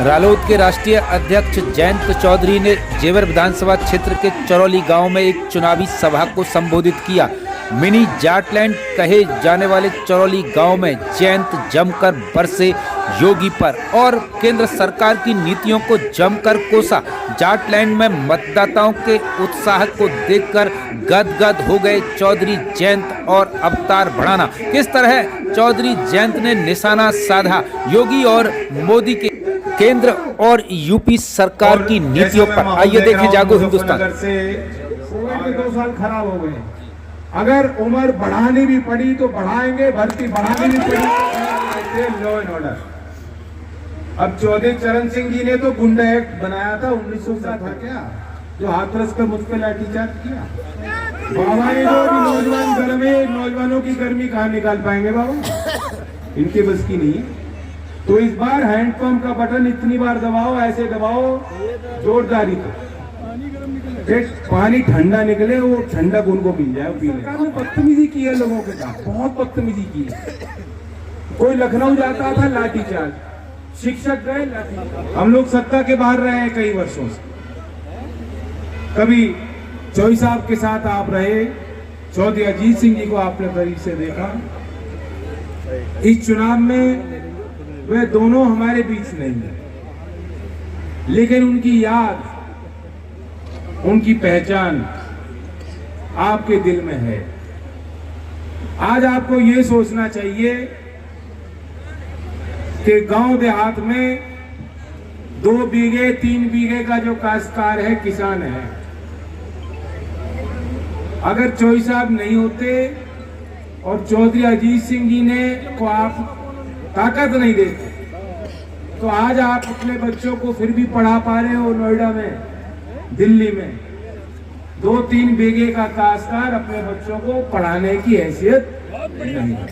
रालोद के राष्ट्रीय अध्यक्ष जयंत चौधरी ने जेवर विधानसभा क्षेत्र के चरौली गांव में एक चुनावी सभा को संबोधित किया। मिनी जाटलैंड कहे जाने वाले चरौली गांव में जयंत जमकर बरसे योगी पर और केंद्र सरकार की नीतियों को जमकर कोसा। जाटलैंड में मतदाताओं के उत्साह को देखकर गदगद हो गए चौधरी जयंत और अवतार बढ़ाना। किस तरह चौधरी जयंत ने निशाना साधा योगी और मोदी के केंद्र और यूपी सरकार की नीतियों पर। आइए देखें जागो हिंदुस्तान। से 2 साल खराब हो गए। अगर उम्र बढ़ानी भी पड़ी तो बढ़ाएंगे, भर्ती बढ़ानी भी पड़ी तो लॉ एंड ऑर्डर। अब चौधरी चरण सिंह जी ने तो गुंडा एक्ट बनाया था 1900 था क्या, जो हाथरस कर मुझ पर लाठीचार्ज किया। बाबा ने जो नौजवान घर में नौजवानों की गर्मी कहाँ निकाल पाएंगे बाबा, इनके बस की नहीं है। तो इस बार हैंडपंप का बटन इतनी बार दबाओ, ऐसे दबाओ जोरदारी तो पानी ठंडा निकले, वो ठंडक उनको मिल जाए पीने। बदतमीजी की है लोगों के साथ, बहुत बदतमीजी की है। कोई लखनऊ जाता था लाठीचार्ज, शिक्षक गए लाठीचार्ज। हम लोग सत्ता के बाहर रहे हैं कई वर्षों से। कभी चौधरी साहब के साथ आप रहे, चौधरी अजीत सिंह जी को आपने करीब से देखा। इस चुनाव में वे दोनों हमारे बीच नहीं है, लेकिन उनकी याद, उनकी पहचान आपके दिल में है। आज आपको ये सोचना चाहिए कि गांव देहात में 2 बीघे 3 बीघे का जो काश्तकार है, किसान है, अगर चौधरी साहब नहीं होते और चौधरी अजीत सिंह जी ने को आप ताकत नहीं देते, तो आज आप अपने बच्चों को फिर भी पढ़ा पा रहे हो नोएडा में, दिल्ली में। 2-3 बीघे का काश्तकार अपने बच्चों को पढ़ाने की हैसियत नहीं है।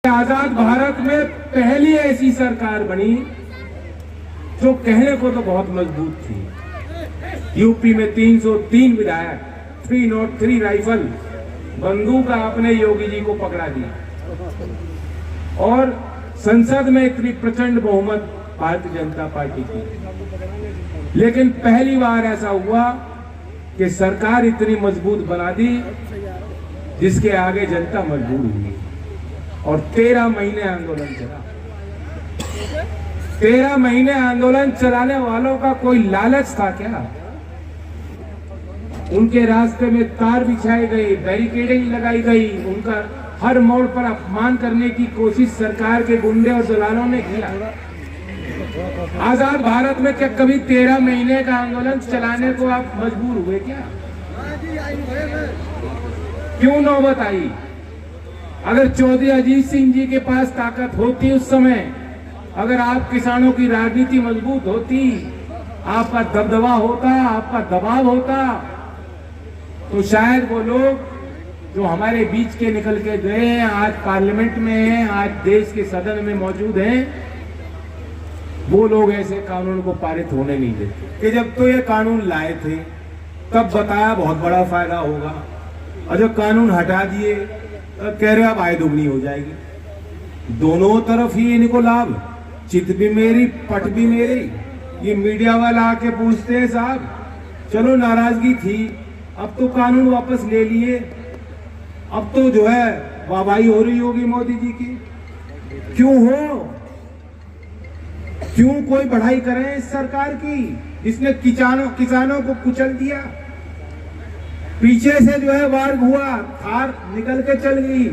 आजाद भारत में पहली ऐसी सरकार बनी जो कहने को तो बहुत मजबूत थी। यूपी में 303 विधायक, 303 राइफल बंदूक आपने योगी जी को पकड़ा दिया, और संसद में इतनी प्रचंड बहुमत भारतीय जनता पार्टी की। लेकिन पहली बार ऐसा हुआ कि सरकार इतनी मजबूत बना दी जिसके आगे जनता मजबूर हुई, और 13 महीने आंदोलन चला। 13 महीने आंदोलन चलाने वालों का कोई लालच था क्या? उनके रास्ते में तार बिछाई गई, बैरिकेडिंग लगाई गई, उनका हर मोड़ पर अपमान करने की कोशिश सरकार के गुंडे और दलालों ने किया। आजाद भारत में क्या कभी 13 महीने का आंदोलन चलाने को आप मजबूर हुए क्या? क्यों नौबत आई? अगर चौधरी अजीत सिंह जी के पास ताकत होती उस समय, अगर आप किसानों की राजनीति मजबूत होती, आपका दबदबा होता, आपका दबाव होता, तो शायद वो लोग जो हमारे बीच के निकल के गए हैं, आज पार्लियामेंट में हैं, आज देश के सदन में मौजूद हैं, वो लोग ऐसे कानून को पारित होने नहीं देते। कि जब तो ये कानून लाए थे तब बताया बहुत बड़ा फायदा होगा, और जब कानून हटा दिए तब कह रहे अब आय दुगनी हो जाएगी। दोनों तरफ ही इनको लाभ, चित भी मेरी पट भी मेरी। ये मीडिया वाला आके पूछते हैं साहब चलो नाराजगी थी, अब तो कानून वापस ले लिए, अब तो जो है वाहवाही हो रही होगी मोदी जी की। क्यों हो? क्यों कोई बढ़ाई करें इस सरकार की जिसने किसानों को कुचल दिया? पीछे से जो है वार हुआ, थार निकल के चल गई,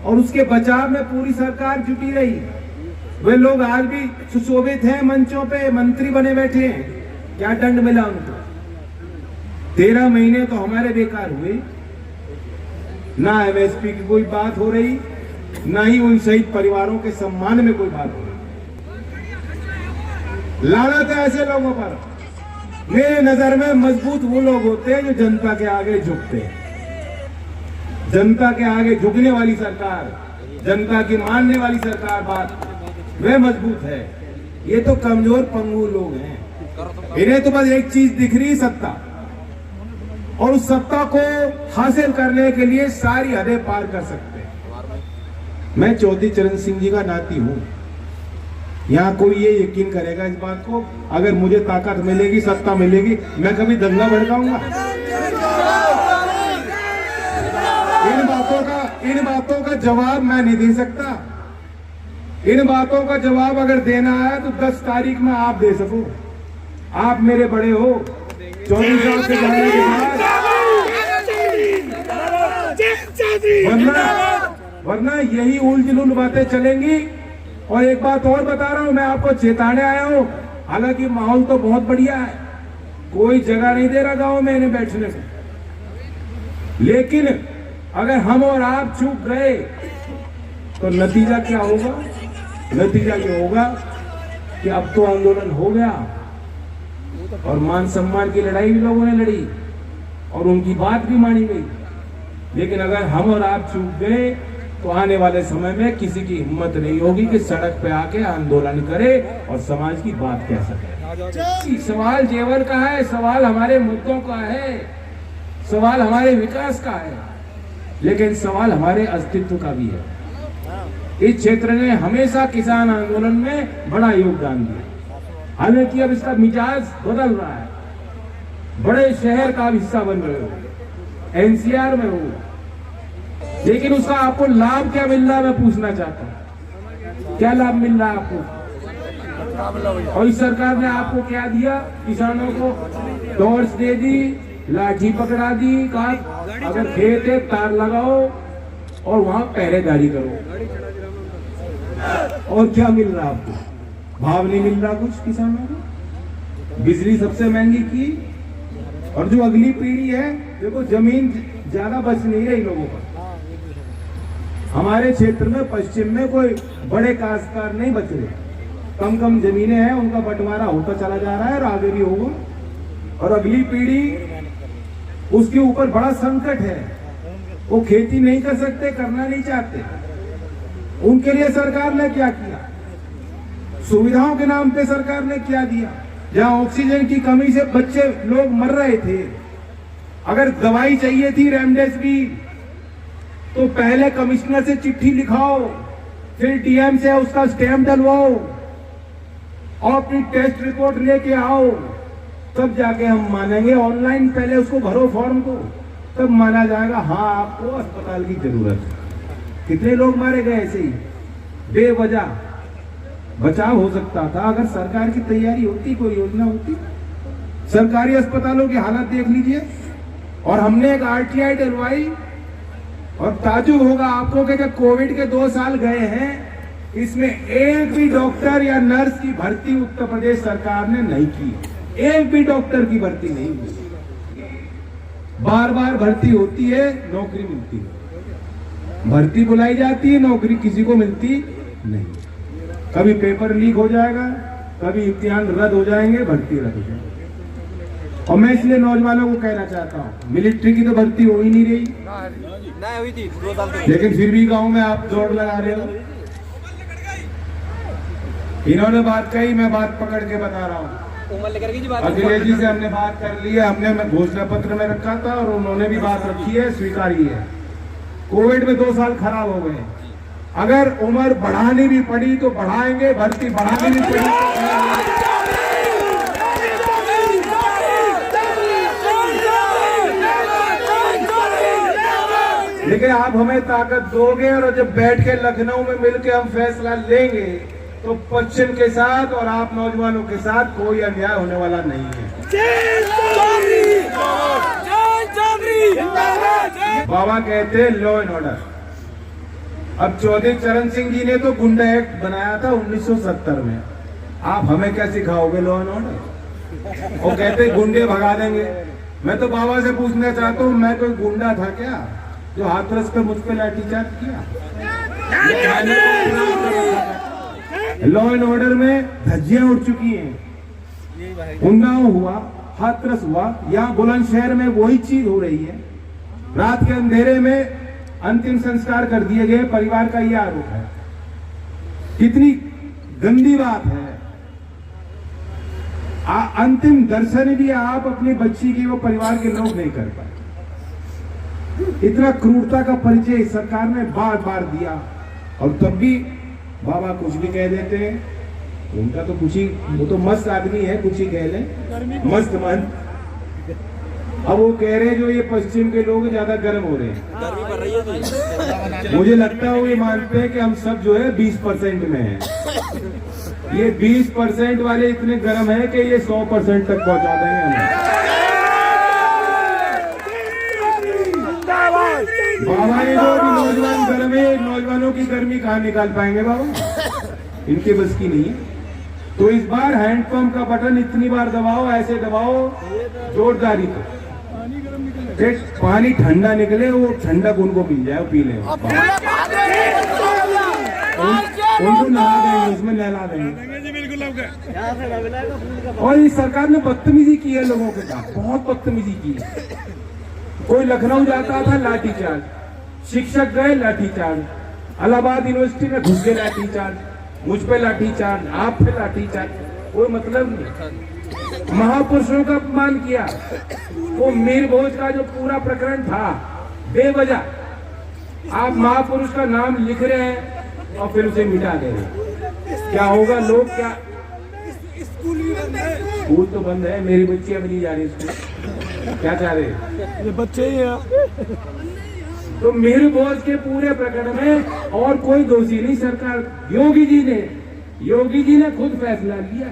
और उसके बचाव में पूरी सरकार जुटी रही। वे लोग आज भी सुशोभित हैं, मंचों पे मंत्री बने बैठे हैं। क्या दंड मिला उनको? 13 महीने तो हमारे बेकार हुए। ना एमएसपी की कोई बात हो रही, ना ही उन शहीद परिवारों के सम्मान में कोई बात हो रही। लानत है ऐसे लोगों पर। मेरे नजर में मजबूत वो लोग होते हैं जो जनता के आगे झुकते हैं। जनता के आगे झुकने वाली सरकार, जनता की मानने वाली सरकार, बात वे मजबूत है। ये तो कमजोर पंगु लोग हैं, इन्हें तो बस एक चीज दिख रही, सत्ता, और उस सत्ता को हासिल करने के लिए सारी हदें पार कर सकते हैं। मैं चौधरी चरण सिंह जी का नाती हूं। यहाँ कोई ये यकीन करेगा इस बात को, अगर मुझे ताकत मिलेगी, सत्ता मिलेगी, मैं कभी दंगा भड़काऊंगा? इन बातों का जवाब मैं नहीं दे सकता। इन बातों का जवाब अगर देना है तो 10 तारीख में आप दे सको। आप मेरे बड़े हो, 24 साल से जाने के बाद वरना यही उल जुलूल बातें चलेंगी। और एक बात और बता रहा हूं, मैं आपको चेताने आया हूं। हालांकि माहौल तो बहुत बढ़िया है, कोई जगह नहीं दे रहा गांव में इन्हें बैठने को, लेकिन अगर हम और आप चूक गए तो नतीजा क्या होगा? नतीजा ये होगा कि अब तो आंदोलन हो गया और मान सम्मान की लड़ाई भी लोगों ने लड़ी और उनकी बात भी मानी गई। लेकिन अगर हम और आप चूक गए तो आने वाले समय में किसी की हिम्मत नहीं होगी कि सड़क पे आके आंदोलन करे और समाज की बात कह सके। सवाल जेवर का है, सवाल हमारे मुद्दों का है, सवाल हमारे विकास का है, लेकिन सवाल हमारे अस्तित्व का भी है। इस क्षेत्र ने हमेशा किसान आंदोलन में बड़ा योगदान दिया। हालांकि अब इसका मिजाज बदल रहा है, बड़े शहर का हिस्सा बन रहे हो, एनसीआर में हो, लेकिन उसका आपको लाभ क्या मिल रहा है मैं पूछना चाहता हूं। क्या लाभ मिल रहा है आपको? और इस सरकार ने आपको क्या दिया? किसानों को टॉर्च दे दी, लाठी पकड़ा दी, कहा अगर खेत है तार लगाओ और वहां पहरेदारी करो। और क्या मिल रहा आपको? भाव नहीं मिल रहा कुछ किसानों को। बिजली सबसे महंगी की, और जो अगली पीढ़ी है, देखो जमीन ज्यादा बच नहीं रही लोगों पर। हमारे क्षेत्र में पश्चिम में कोई बड़े काश्तकार नहीं बच रहे, कम कम जमीनें हैं, उनका बंटवारा होता चला जा रहा है और आगे भी होगा। और अगली पीढ़ी, उसके ऊपर बड़ा संकट है, वो खेती नहीं कर सकते, करना नहीं चाहते। उनके लिए सरकार ने क्या किया? सुविधाओं के नाम पे सरकार ने क्या दिया? जहां ऑक्सीजन की कमी से बच्चे लोग मर रहे थे, अगर दवाई चाहिए थी रेमडेसिविर तो पहले कमिश्नर से चिट्ठी लिखाओ, फिर डीएम से उसका स्टैंप डलवाओ और अपनी टेस्ट रिपोर्ट लेके आओ, तब जाके हम मानेंगे। ऑनलाइन पहले उसको भरो फॉर्म को, तब माना जाएगा हाँ आपको अस्पताल की जरूरत है। कितने लोग मारे गए ऐसे ही बेवजह? बचाव हो सकता था अगर सरकार की तैयारी होती, कोई योजना होती। सरकारी अस्पतालों की हालत देख लीजिए। और हमने एक आरटीआई डलवाई, और ताजुब होगा आपको कि कोविड के 2 साल गए हैं, इसमें एक भी डॉक्टर या नर्स की भर्ती उत्तर प्रदेश सरकार ने नहीं की। एक भी डॉक्टर की भर्ती नहीं हुई। बार बार भर्ती होती है, नौकरी मिलती है, भर्ती बुलाई जाती है, नौकरी किसी को मिलती नहीं। कभी पेपर लीक हो जाएगा, कभी इम्तिहान रद्द हो जाएंगे, भर्ती रद्द हो जाएगी। और मैं इसलिए नौजवानों को कहना चाहता हूँ, मिलिट्री की तो भर्ती हो ही नहीं रही, हुई थी 2 साल लेकिन फिर भी गांव में आप जोड़ लगा रहे हो। इन्होंने बात कही, मैं बात पकड़ के बता रहा हूँ। अखिलेश जी से हमने बात कर ली है, हमने घोषणा पत्र में रखा था और उन्होंने भी बात रखी है, स्वीकारी है। कोविड में 2 साल खराब हो गए, अगर उम्र बढ़ानी भी पड़ी तो बढ़ाएंगे, भर्ती बढ़ानी भी पड़ी तो लेकिन आप हमें ताकत दोगे और जब बैठ के लखनऊ में मिलकर हम फैसला लेंगे तो पश्चिम के साथ और आप नौजवानों के साथ कोई अन्याय होने वाला नहीं है। बाबा कहते हैं लॉ एंड ऑर्डर। अब चौधरी चरण सिंह जी ने तो गुंडा एक्ट बनाया था 1970 में, आप हमें क्या सिखाओगे लॉ एंड ऑर्डर? वो कहते गुंडे भगा देंगे। मैं तो बाबा से पूछना चाहता हूँ, मैं कोई गुंडा था क्या जो हाथरस पे मुझ पे लाठीचार्ज किया? लॉ एंड ऑर्डर में धज्जियां उड़ चुकी हैं। उन्नाव हुआ, हाथरस हुआ, यहाँ बुलंदशहर में वही चीज हो रही है। रात के अंधेरे में अंतिम संस्कार कर दिए गए, परिवार का यह आरोप है। कितनी गंदी बात है। अंतिम दर्शन भी आप अपनी बच्ची की वो परिवार के लोग नहीं कर पाए। इतना क्रूरता का परिचय सरकार ने बार बार दिया और तब भी बाबा कुछ भी कह देते हैं। उनका तो कुछ ही, वो तो मस्त आदमी है, कुछ ही कह लें, मस्त मन। अब वो कह रहे हैं जो ये पश्चिम के लोग ज्यादा गर्म हो रहे हैं। गर्मी पड़ रही है तो मुझे लगता है वो ये मानते हैं कि हम सब जो है 20% में हैं। ये 20% वाले इतने गर्म हैं कि ये 100% तक पहुंचा देंगे हमें। बाबा ने जो भी नौजवान गर्म है, नौजवानों की गर्मी कहाँ निकाल पाएंगे बाबा? इनके बस की नहीं है। तो इस बार हैंडपंप का बटन इतनी बार दबाओ, ऐसे दबाओ जोरदारी को, पानी ठंडा निकले, वो ठंडक उनको मिल जाए, पी ले, उनको नहा देंगे, उसमें नहला देंगे। और इस सरकार ने बदतमीजी की है लोगों के साथ, बहुत बदतमीजी की है। कोई लखनऊ जाता था लाठीचार्ज, शिक्षक गए लाठीचार्ज, इलाहाबाद यूनिवर्सिटी में घुस गए लाठीचार्ज, मुझ पे लाठीचार्ज, आप पे लाठीचार्ज, कोई मतलब नहीं। महापुरुषों का अपमान किया। वो मीर भोज का जो पूरा प्रकरण था बेवजह, आप महापुरुष का नाम लिख रहे हैं और फिर उसे मिटा दे रहे हैं। क्या होगा? लोग क्या, स्कूल तो बंद है, मेरी बच्ची अब नहीं जा रही स्कूल, क्या चाह रहे हैं? ये बच्चे ही हैं। तो मीर भोज के पूरे प्रकरण में और कोई दोषी नहीं, सरकार योगी जी ने खुद फैसला लिया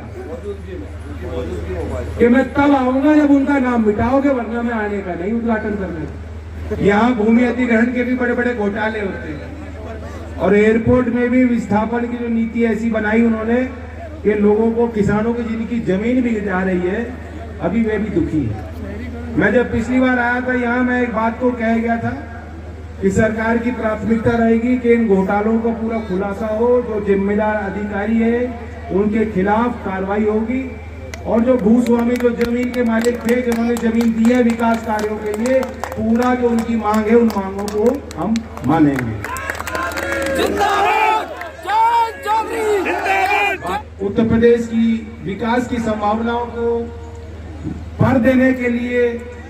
कि मैं तब आऊंगा जब उनका नाम मिटाओगे, वरना मैं आने का नहीं उद्घाटन करने। यहाँ भूमि अधिग्रहण के भी बड़े बड़े घोटाले होते हैं, और एयरपोर्ट में भी विस्थापन की जो नीति ऐसी बनाई उन्होंने कि लोगों को, किसानों की जिनकी जमीन भी जा रही है, अभी वे भी दुखी है। मैं जब पिछली बार आया था यहाँ, मैं एक बात को कह गया था कि सरकार की प्राथमिकता रहेगी कि इन घोटालों का पूरा खुलासा हो, जो जिम्मेदार अधिकारी है उनके खिलाफ कार्रवाई होगी, और जो भूस्वामी, जो जमीन के मालिक थे, जिन्होंने जमीन दी है विकास कार्यों के लिए, पूरा जो उनकी मांग है, उन मांगों को हम मानेंगे। उत्तर प्रदेश की विकास की संभावनाओं को भर देने के लिए,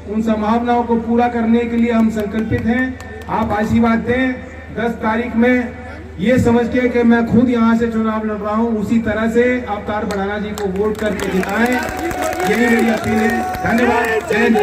उन संभावनाओं को पूरा करने के लिए हम संकल्पित हैं। आप आशीर्वाद दें। 10 तारीख में ये समझ के कि मैं खुद यहाँ से चुनाव लड़ रहा हूँ, उसी तरह से अवतार बढ़ाना जी को वोट करके जिताएं, यही मेरी अपील है। धन्यवाद। जय हिंद।